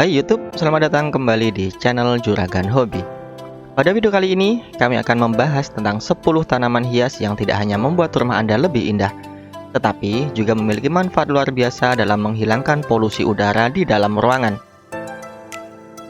Hai YouTube, selamat datang kembali di channel Juragan Hobi. Pada video kali ini, kami akan membahas tentang 10 tanaman hias yang tidak hanya membuat rumah Anda lebih indah, tetapi juga memiliki manfaat luar biasa dalam menghilangkan polusi udara di dalam ruangan.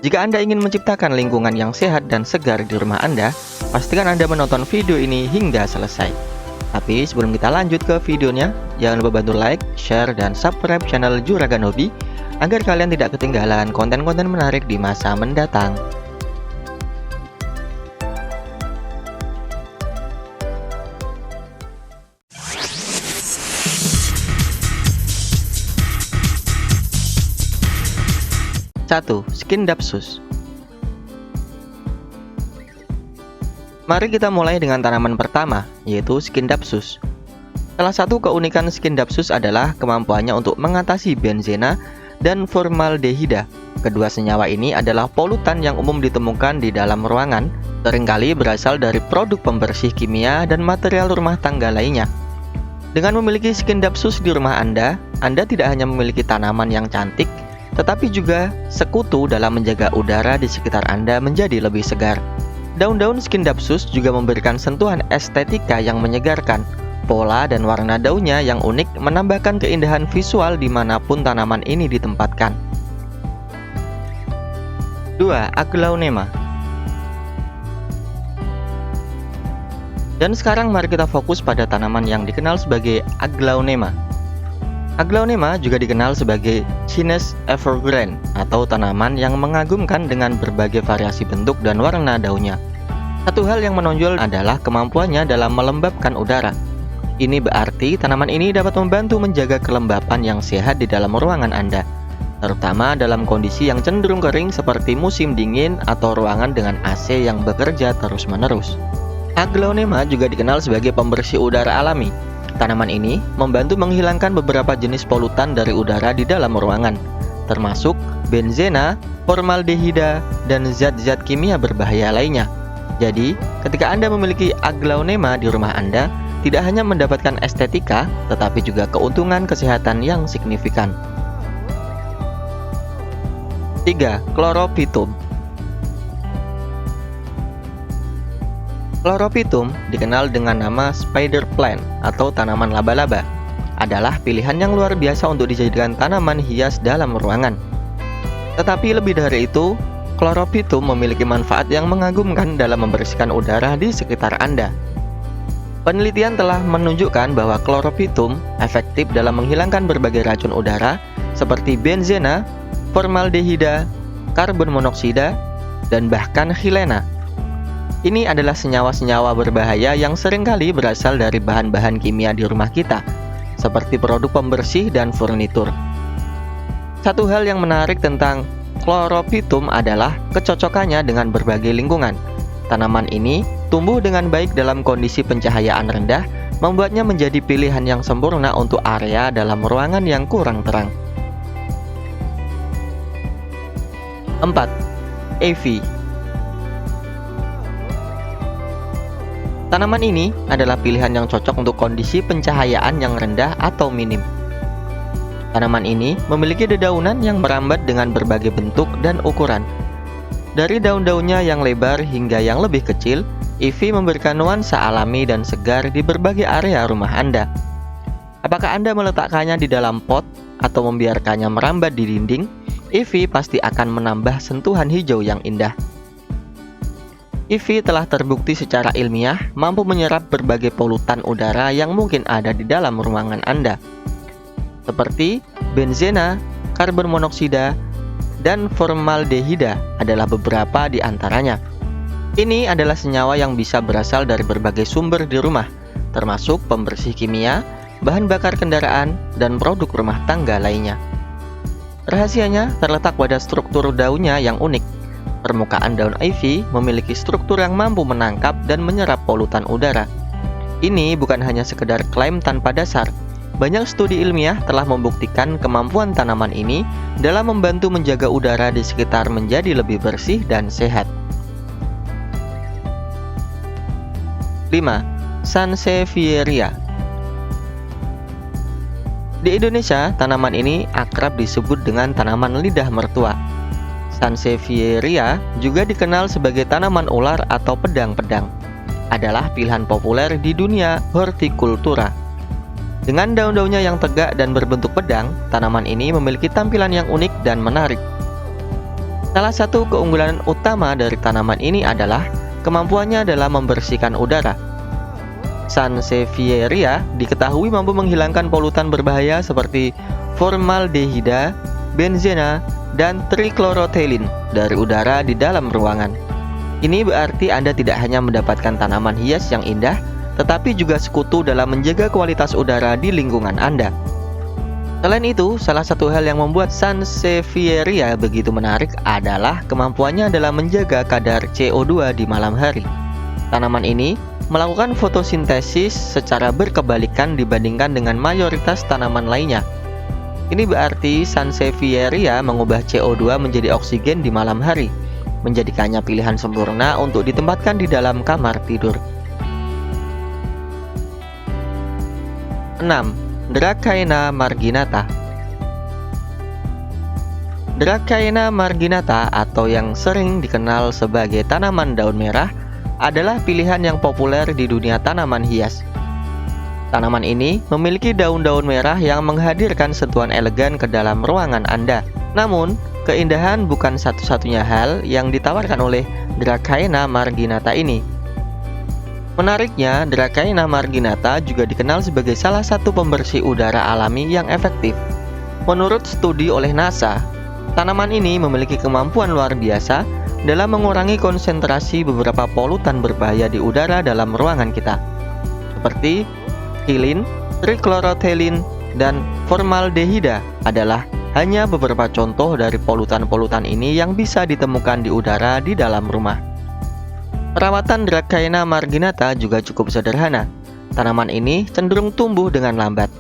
Jika Anda ingin menciptakan lingkungan yang sehat dan segar di rumah Anda, pastikan Anda menonton video ini hingga selesai. Tapi sebelum kita lanjut ke videonya, jangan lupa bantu like, share, dan subscribe channel Juragan Hobi agar kalian tidak ketinggalan konten-konten menarik di masa mendatang. Satu, Scindapsus. Mari kita mulai dengan tanaman pertama, yaitu Scindapsus. Salah satu keunikan Scindapsus adalah kemampuannya untuk mengatasi benzena dan formaldehida. Kedua senyawa ini adalah polutan yang umum ditemukan di dalam ruangan, seringkali berasal dari produk pembersih kimia dan material rumah tangga lainnya. Dengan memiliki Scindapsus di rumah Anda tidak hanya memiliki tanaman yang cantik, tetapi juga sekutu dalam menjaga udara di sekitar Anda menjadi lebih segar. Daun-daun Scindapsus juga memberikan sentuhan estetika yang menyegarkan. Pola dan warna daunnya yang unik menambahkan keindahan visual dimanapun tanaman ini ditempatkan. 2. Aglaonema. Dan sekarang mari kita fokus pada tanaman yang dikenal sebagai Aglaonema. Aglaonema juga dikenal sebagai Chinese evergreen atau tanaman yang mengagumkan dengan berbagai variasi bentuk dan warna daunnya. Satu hal yang menonjol adalah kemampuannya dalam melembabkan udara. Ini berarti tanaman ini dapat membantu menjaga kelembapan yang sehat di dalam ruangan Anda, terutama dalam kondisi yang cenderung kering seperti musim dingin atau ruangan dengan AC yang bekerja terus-menerus. Aglaonema juga dikenal sebagai pembersih udara alami. Tanaman ini membantu menghilangkan beberapa jenis polutan dari udara di dalam ruangan, termasuk benzena, formaldehida, dan zat-zat kimia berbahaya lainnya. Jadi, ketika Anda memiliki Aglaonema di rumah Anda, tidak hanya mendapatkan estetika, tetapi juga keuntungan kesehatan yang signifikan. 3. Chlorophytum. Chlorophytum dikenal dengan nama spider plant atau tanaman laba-laba, adalah pilihan yang luar biasa untuk dijadikan tanaman hias dalam ruangan. Tetapi lebih dari itu, Chlorophytum memiliki manfaat yang mengagumkan dalam membersihkan udara di sekitar Anda. Penelitian telah menunjukkan bahwa Chlorophytum efektif dalam menghilangkan berbagai racun udara seperti benzena, formaldehida, karbon monoksida, dan bahkan xilena. Ini adalah senyawa-senyawa berbahaya yang seringkali berasal dari bahan-bahan kimia di rumah kita, seperti produk pembersih dan furnitur. Satu hal yang menarik tentang Chlorophytum adalah kecocokannya dengan berbagai lingkungan. Tanaman ini tumbuh dengan baik dalam kondisi pencahayaan rendah, membuatnya menjadi pilihan yang sempurna untuk area dalam ruangan yang kurang terang. 4. Ivy. Tanaman ini adalah pilihan yang cocok untuk kondisi pencahayaan yang rendah atau minim. Tanaman ini memiliki dedaunan yang merambat dengan berbagai bentuk dan ukuran. Dari daun-daunnya yang lebar hingga yang lebih kecil, ivy memberikan nuansa alami dan segar di berbagai area rumah Anda. Apakah Anda meletakkannya di dalam pot atau membiarkannya merambat di dinding, ivy pasti akan menambah sentuhan hijau yang indah. Ivy telah terbukti secara ilmiah mampu menyerap berbagai polutan udara yang mungkin ada di dalam ruangan Anda, seperti benzena, karbon monoksida, dan formaldehida adalah beberapa di antaranya. Ini adalah senyawa yang bisa berasal dari berbagai sumber di rumah, termasuk pembersih kimia, bahan bakar kendaraan, dan produk rumah tangga lainnya. Rahasianya terletak pada struktur daunnya yang unik. Permukaan daun ivy memiliki struktur yang mampu menangkap dan menyerap polutan udara. Ini bukan hanya sekedar klaim tanpa dasar. Banyak studi ilmiah telah membuktikan kemampuan tanaman ini dalam membantu menjaga udara di sekitar menjadi lebih bersih dan sehat. 5. Sansevieria. Di Indonesia, tanaman ini akrab disebut dengan tanaman lidah mertua. Sansevieria, juga dikenal sebagai tanaman ular atau pedang-pedang, adalah pilihan populer di dunia hortikultura. Dengan daun-daunnya yang tegak dan berbentuk pedang, tanaman ini memiliki tampilan yang unik dan menarik. Salah satu keunggulan utama dari tanaman ini adalah kemampuannya dalam membersihkan udara. Sansevieria diketahui mampu menghilangkan polutan berbahaya seperti formaldehida, benzena, dan trichlorothelin dari udara di dalam ruangan. Ini berarti Anda tidak hanya mendapatkan tanaman hias yang indah, tetapi juga sekutu dalam menjaga kualitas udara di lingkungan Anda. Selain itu, salah satu hal yang membuat Sansevieria begitu menarik adalah kemampuannya dalam menjaga kadar CO2 di malam hari. Tanaman ini melakukan fotosintesis secara berkebalikan dibandingkan dengan mayoritas tanaman lainnya. Ini berarti Sansevieria mengubah CO2 menjadi oksigen di malam hari, menjadikannya pilihan sempurna untuk ditempatkan di dalam kamar tidur. 6. Dracaena marginata. Dracaena marginata atau yang sering dikenal sebagai tanaman daun merah adalah pilihan yang populer di dunia tanaman hias. Tanaman ini memiliki daun-daun merah yang menghadirkan sentuhan elegan ke dalam ruangan Anda. Namun, keindahan bukan satu-satunya hal yang ditawarkan oleh Dracaena marginata ini. Menariknya, Dracaena marginata juga dikenal sebagai salah satu pembersih udara alami yang efektif. Menurut studi oleh NASA, tanaman ini memiliki kemampuan luar biasa dalam mengurangi konsentrasi beberapa polutan berbahaya di udara dalam ruangan kita, seperti xylene, trichlorothelin, dan formaldehida adalah hanya beberapa contoh dari polutan-polutan ini yang bisa ditemukan di udara di dalam rumah. Perawatan Dracaena marginata juga cukup sederhana. Tanaman ini cenderung tumbuh dengan lambat,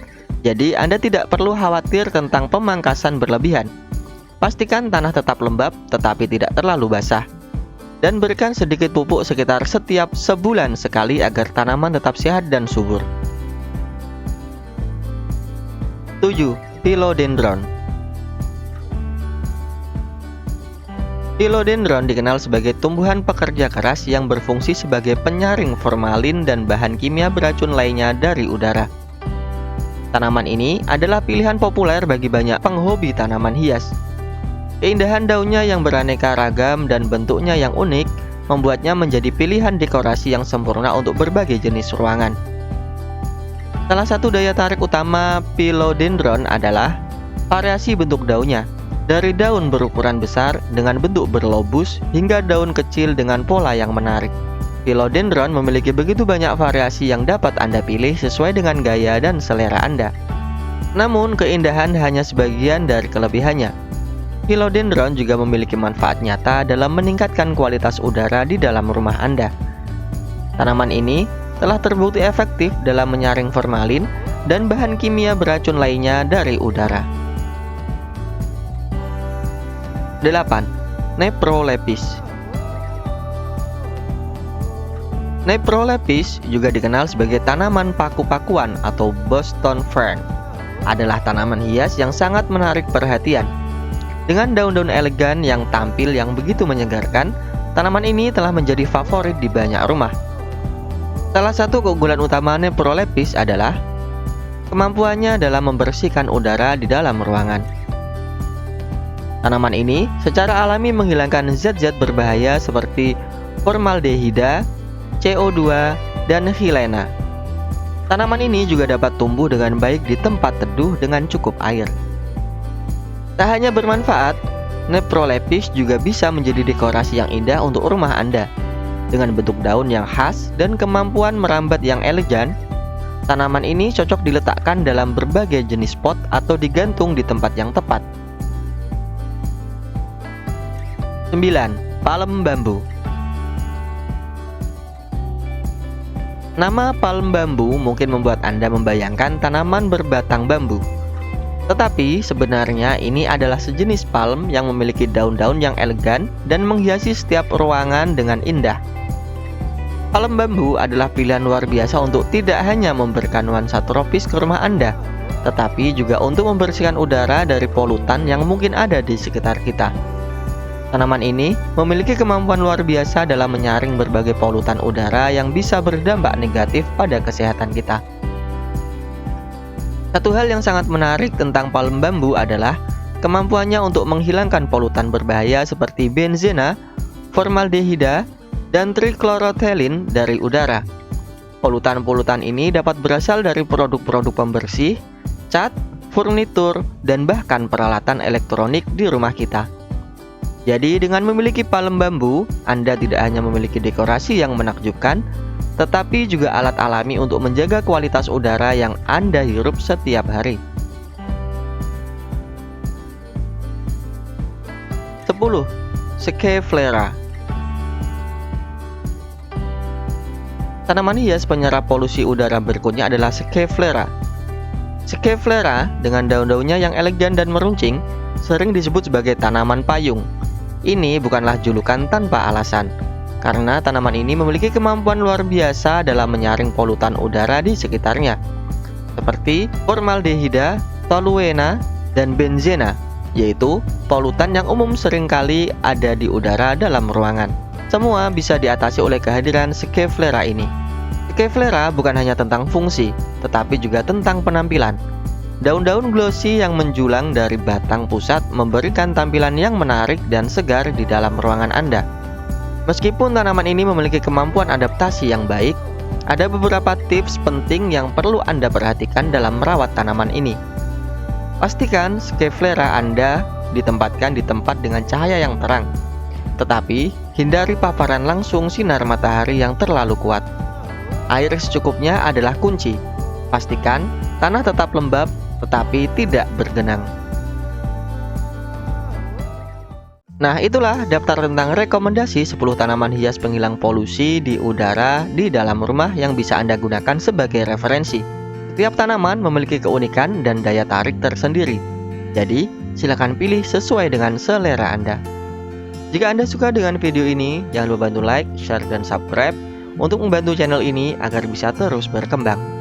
jadi Anda tidak perlu khawatir tentang pemangkasan berlebihan. Pastikan tanah tetap lembab tetapi tidak terlalu basah, dan berikan sedikit pupuk sekitar setiap sebulan sekali agar tanaman tetap sehat dan subur. 7. Philodendron. Philodendron dikenal sebagai tumbuhan pekerja keras yang berfungsi sebagai penyaring formalin dan bahan kimia beracun lainnya dari udara. Tanaman ini adalah pilihan populer bagi banyak penghobi tanaman hias. Keindahan daunnya yang beraneka ragam dan bentuknya yang unik membuatnya menjadi pilihan dekorasi yang sempurna untuk berbagai jenis ruangan. Salah satu daya tarik utama Philodendron adalah variasi bentuk daunnya. Dari daun berukuran besar dengan bentuk berlobus hingga daun kecil dengan pola yang menarik. Philodendron memiliki begitu banyak variasi yang dapat Anda pilih sesuai dengan gaya dan selera Anda. Namun, keindahan hanya sebagian dari kelebihannya. Philodendron juga memiliki manfaat nyata dalam meningkatkan kualitas udara di dalam rumah Anda. Tanaman ini telah terbukti efektif dalam menyaring formalin dan bahan kimia beracun lainnya dari udara. 8. Nephrolepis. Nephrolepis juga dikenal sebagai tanaman paku-pakuan atau Boston Fern. Adalah tanaman hias yang sangat menarik perhatian. Dengan daun-daun elegan yang tampil yang begitu menyegarkan, tanaman ini telah menjadi favorit di banyak rumah. Salah satu keunggulan utama Nephrolepis adalah kemampuannya dalam membersihkan udara di dalam ruangan. Tanaman ini secara alami menghilangkan zat-zat berbahaya seperti formaldehida, CO2, dan xylena. Tanaman ini juga dapat tumbuh dengan baik di tempat teduh dengan cukup air. Tak hanya bermanfaat, Nephrolepis juga bisa menjadi dekorasi yang indah untuk rumah Anda. Dengan bentuk daun yang khas dan kemampuan merambat yang elegan, tanaman ini cocok diletakkan dalam berbagai jenis pot atau digantung di tempat yang tepat. 9. Palem bambu. Nama palem bambu mungkin membuat Anda membayangkan tanaman berbatang bambu. Tetapi sebenarnya ini adalah sejenis palem yang memiliki daun-daun yang elegan dan menghiasi setiap ruangan dengan indah. Palem bambu adalah pilihan luar biasa untuk tidak hanya memberikan nuansa tropis ke rumah Anda, tetapi juga untuk membersihkan udara dari polutan yang mungkin ada di sekitar kita. Tanaman ini memiliki kemampuan luar biasa dalam menyaring berbagai polutan udara yang bisa berdampak negatif pada kesehatan kita. Satu hal yang sangat menarik tentang palem bambu adalah kemampuannya untuk menghilangkan polutan berbahaya seperti benzena, formaldehida, dan trichlorothelin dari udara. Polutan-polutan ini dapat berasal dari produk-produk pembersih, cat, furnitur, dan bahkan peralatan elektronik di rumah kita. Jadi dengan memiliki palem bambu, Anda tidak hanya memiliki dekorasi yang menakjubkan, tetapi juga alat alami untuk menjaga kualitas udara yang Anda hirup setiap hari. 10. Schefflera. Tanaman hias penyerap polusi udara berikutnya adalah Schefflera. Schefflera dengan daun-daunnya yang elegan dan meruncing sering disebut sebagai tanaman payung. Ini bukanlah julukan tanpa alasan, karena tanaman ini memiliki kemampuan luar biasa dalam menyaring polutan udara di sekitarnya, seperti formaldehida, toluena, dan benzena, yaitu polutan yang umum seringkali ada di udara dalam ruangan. Semua bisa diatasi oleh kehadiran Schefflera ini. Schefflera bukan hanya tentang fungsi, tetapi juga tentang penampilan. Daun-daun glossy yang menjulang dari batang pusat memberikan tampilan yang menarik dan segar di dalam ruangan Anda. Meskipun tanaman ini memiliki kemampuan adaptasi yang baik, ada beberapa tips penting yang perlu Anda perhatikan dalam merawat tanaman ini. Pastikan Schefflera Anda ditempatkan di tempat dengan cahaya yang terang, tetapi hindari paparan langsung sinar matahari yang terlalu kuat. Air secukupnya adalah kunci. Pastikan tanah tetap lembab tetapi tidak bergenang. Nah, itulah daftar tentang rekomendasi 10 tanaman hias penghilang polusi di udara di dalam rumah yang bisa Anda gunakan sebagai referensi. Setiap tanaman memiliki keunikan dan daya tarik tersendiri. Jadi, silakan pilih sesuai dengan selera Anda. Jika Anda suka dengan video ini, jangan lupa bantu like, share, dan subscribe untuk membantu channel ini agar bisa terus berkembang.